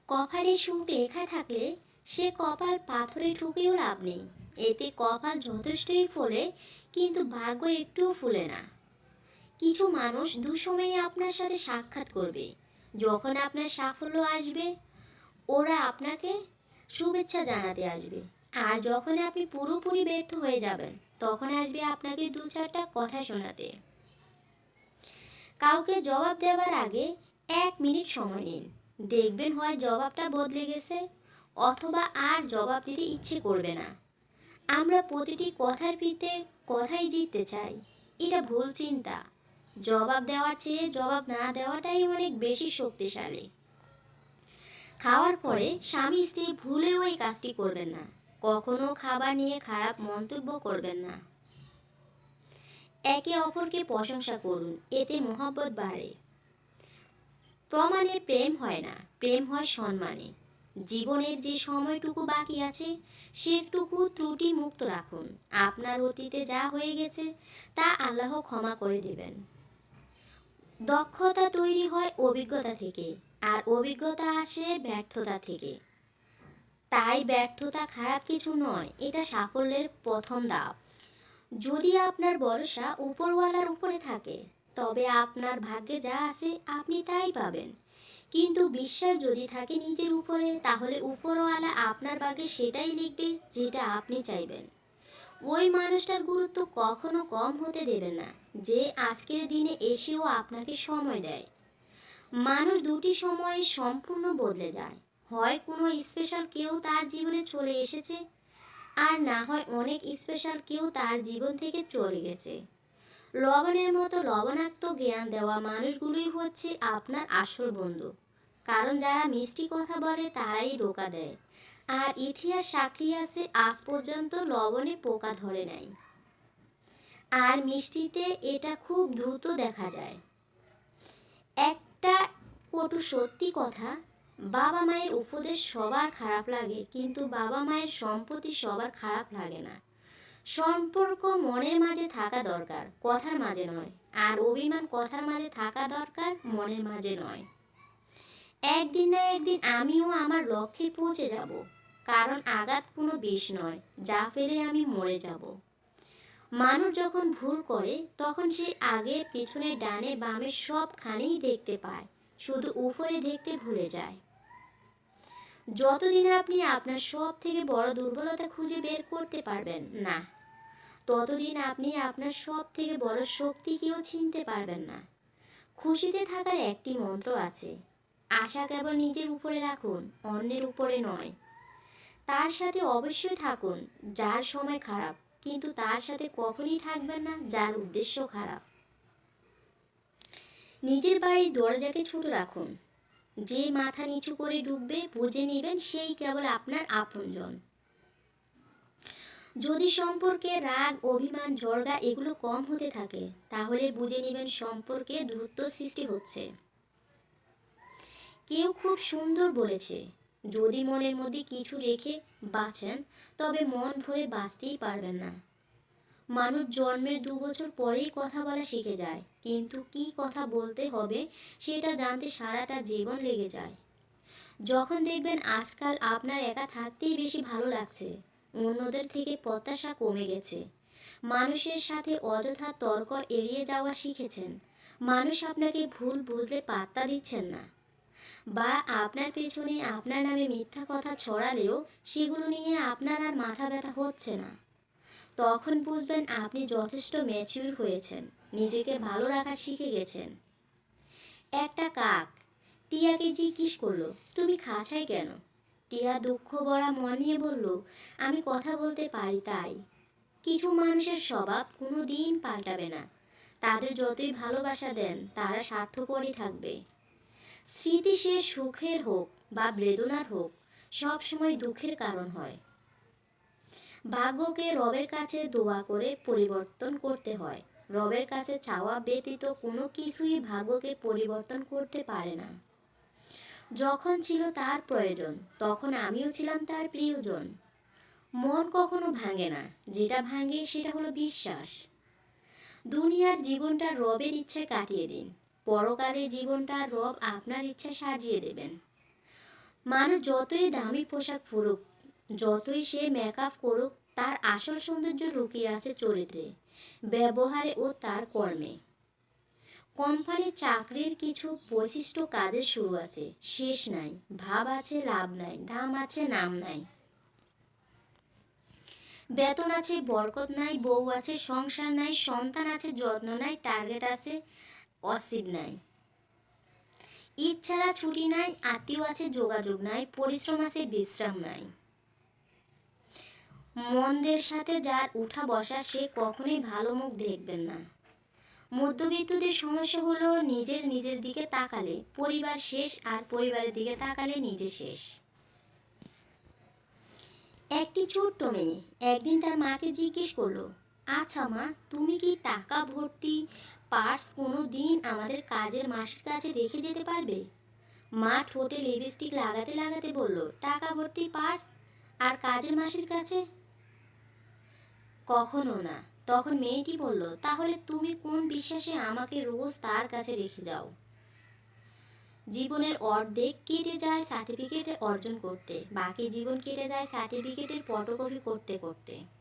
কপালে সুখ লেখা থাকলে সে কপাল পাথরে ঠুকেও লাভ নেই। এতে কপাল যথেষ্টই ফোলে, কিন্তু ভাগ্য একটুও ফুলে না। কিছু মানুষ দুসময়ে আপনার সাথে সাক্ষাৎ করবে। যখন আপনার সাফল্য আসবে, ওরা আপনাকে শুভেচ্ছা জানাতে আসবে। আর যখন আপনি পুরোপুরি ব্যর্থ হয়ে যাবেন, তখন আসবে আপনাকে দু চারটা কথা শোনাতে। কাউকে জবাব দেওয়ার আগে 1 মিনিট সময় নিন। দেখবেন হয় জবাবটা বদলে গেছে, অথবা আর জবাব দিতে ইচ্ছে করবে না। আমরা প্রতিটি কথার পিঠে কথাই জিততে চাই। এটা ভুল চিন্তা। জবাব দেওয়ার চেয়ে জবাব না দেওয়াটাই অনেক বেশি শক্তিশালী। খাওয়ার পরে স্বামী স্ত্রী ভুলেও এই কাজটি করবেন না। কখনো খাবার নিয়ে খারাপ মন্তব্য করবেন না। একে অপরকে প্রশংসা করুন, এতে মহব্বত বাড়ে। প্রমাণে প্রেম হয় না, প্রেম হয় সম্মানে। জীবনের যে সময়টুকু বাকি আছে, সেটুকু ত্রুটি মুক্ত রাখুন। আপনার অতীতে যা হয়ে গেছে তা আল্লাহ ক্ষমা করে দেবেন। দক্ষতা তৈরি হয় অভিজ্ঞতা থেকে, আর অভিজ্ঞতা আসে ব্যর্থতা থেকে। তাই ব্যর্থতা খারাপ কিছু নয়, এটা সাফল্যের প্রথম ধাপ। যদি আপনার ভরসা উপরওয়ালার উপরে থাকে, তবে আপনার ভাগ্যে যা আছে আপনি তাই পাবেন। কিন্তু বিশ্বাস যদি থাকে নিজের উপরে, তাহলে উপরওয়ালা আপনার ভাগ্যে সেটাই লিখবে যেটা আপনি চাইবেন। ওই মানুষটার গুরুত্ব কখনো কম হতে দেবেন না, যে আজকের দিনে এসেও আপনাকে সময় দেয়। মানুষ দুটি সময়ে সম্পূর্ণ বদলে যায়। হয় কোনো স্পেশাল কেউ তার জীবনে চলে এসেছে, আর না হয় অনেক স্পেশাল কেউ তার জীবন থেকে চলে গেছে। লবণের মতো লবণাক্ত জ্ঞান দেওয়া মানুষগুলোই হচ্ছে আপনার আসল বন্ধু। কারণ যারা মিষ্টি কথা বলে তারাই ধোঁকা দেয়। আর ইতিহাস সাক্ষী আছে, আজ পর্যন্ত লবণে পোকা ধরে নাই। আর মিষ্টিতে এটা খুব দ্রুত দেখা যায়। একটা কটু সত্যি কথা, বাবা মায়ের উপদেশ সবার খারাপ লাগে, কিন্তু বাবা মায়ের সম্পত্তি সবার খারাপ লাগে না। সম্পর্ক মনের মাঝে থাকা দরকার, কথার মাঝে নয়। আর অভিমান কথার মাঝে থাকা দরকার, মনের মাঝে নয়। একদিন না একদিন আমিও আমার লক্ষ্যে পৌঁছে যাব। কারণ আঘাত কোনো বিষ নয়, যা ফেলে আমি মরে যাব। মানুষ যখন ভুল করে, তখন সে আগে পিছনে ডানে বামে সবখানেই দেখতে পায়, শুধু উপরে দেখতে ভুলে যায়। যতদিন আপনি আপনার সব থেকে বড় দুর্বলতা খুঁজে বের করতে পারবেন না, ততদিন আপনি আপনার সব থেকে বড় শক্তিকেও চিনতে পারবেন না। খুশিতে থাকার একটি মন্ত্র আছে, আশা কেবল নিজের উপরে রাখুন, অন্যের উপরে নয়। তার সাথে অবশ্যই থাকুন যার সময় খারাপ, কিন্তু তার সাথে কখনই থাকবেন না যার উদ্দেশ্য খারাপ। নিজের বাড়ির দরজাকে ছোট রাখুন। যে মাথা নিচু করে ডুববে, বুঝে নেবেন সেই কেবল আপনার আপনজন। যদি সম্পর্কে রাগ, অভিমান, ঝগড়া এগুলো কম হতে থাকে, তাহলে বুঝে নেবেন সম্পর্কে দূরত্ব সৃষ্টি হচ্ছে। কেউ খুব সুন্দর বলেছে, যদি মনের মধ্যে কিছু রেখে বাঁচেন, তবে মন ভরে বাঁচতেই পারবেন না। মানুষ জন্মের 2 বছর পরেই কথা বলা শিখে যায়, কিন্তু কি কথা বলতে হবে সেটা জানতে সারাটা জীবন লেগে যায়। যখন দেখবেন আজকাল আপনার একা থাকতেই বেশি ভালো লাগছে, অন্যদের থেকে প্রত্যাশা কমে গেছে, মানুষের সাথে অযথা তর্ক এড়িয়ে যাওয়া শিখেছেন, মানুষ আপনাকে ভুল বুঝলে পাত্তা দিচ্ছেন না, বা আপনার পেছনে আপনার নামে মিথ্যা কথা ছড়ালেও সেগুলো নিয়ে আপনার আর মাথা ব্যথা হচ্ছে না, তখন বুঝবেন আপনি যথেষ্ট ম্যাচিউর হয়েছেন, নিজেকে ভালো রাখা শিখে গেছেন। একটা কাক টিয়াকে জিজ্ঞেস করলো, তুমি খাঁচায় কেন? টিয়া দুঃখ ভরা মন নিয়ে বলল, আমি কথা বলতে পারি তাই। কিছু মানুষের স্বভাব কোনো দিন পাল্টাবে না, তাদের যতই ভালোবাসা দেন তারা স্বার্থপরই থাকবে। স্মৃতি সে সুখের হোক বা বেদনার হোক, সব সময় দুঃখের কারণ হয়। ভাগ্যকে রবের কাছে দোয়া করে পরিবর্তন করতে হয়। রবের কাছে চাওয়া ব্যতীত কোনো কিছুই ভাগ্যকে পরিবর্তন করতে পারে না। যখন ছিল তার প্রয়োজন, তখন আমিও ছিলাম তার প্রিয়জন। মন কখনো ভাঙে না, যেটা ভাঙে সেটা হলো বিশ্বাস। দুনিয়ার জীবনটা রবের ইচ্ছায় কাটিয়ে দিন, পরকালে জীবনটা রব আপনার ইচ্ছা সাজিয়ে দেবেন। মানুষ যতই দামি পোশাক পরুক, যতই সে মেকআপ করুক, তার আসল সৌন্দর্য লুকিয়ে আছে চরিত্রে, ব্যবহারে ও তার কর্মে। কোম্পানির চাকরির কিছু বৈশিষ্ট্য কাজের শুরু আছে, শেষ নাই, ভাব আছে লাভ নাই, দাম আছে নাম নাই। বেতন আছে বরকত নাই, বউ আছে সংসার নাই, সন্তান আছে যত্ন নাই, টার্গেট আছে অসিদ নাই। ঈদ ছাড়া ছুটি নাই, আত্মীয় আছে যোগাযোগ নাই, পরিশ্রম আছে বিশ্রাম নাই। মন্দের সাথে যার উঠা বসা সে কখনোই ভালো মুখ দেখবেন না। মধ্যবিত্তদের সমস্যা হলো নিজের দিকে তাকালে পরিবার শেষ, আর পরিবারের দিকে তাকালে নিজে শেষ। একটি ছোট্ট মেয়ে একদিন তার মাকে জিজ্ঞেস করলো, আচ্ছা মা, তুমি কি টাকা ভর্তি পার্স কোনো দিন আমাদের কাজের মাসির কাছে রেখে যেতে পারবে? মা ঠোঁটে লিপস্টিক লাগাতে লাগাতে বলল, টাকা ভর্তি পার্স আর কাজের মাসির কাছে? কখনো না। তখন মেয়েটি বলল, তাহলে তুমি কোন বিশ্বাসে আমাকে রোজ তার কাছে রেখে যাও? জীবনের অর্ধেক কেটে যায় সার্টিফিকেট অর্জন করতে, বাকি জীবন কেটে যায় সার্টিফিকেটের ফটোকপি করতে করতে।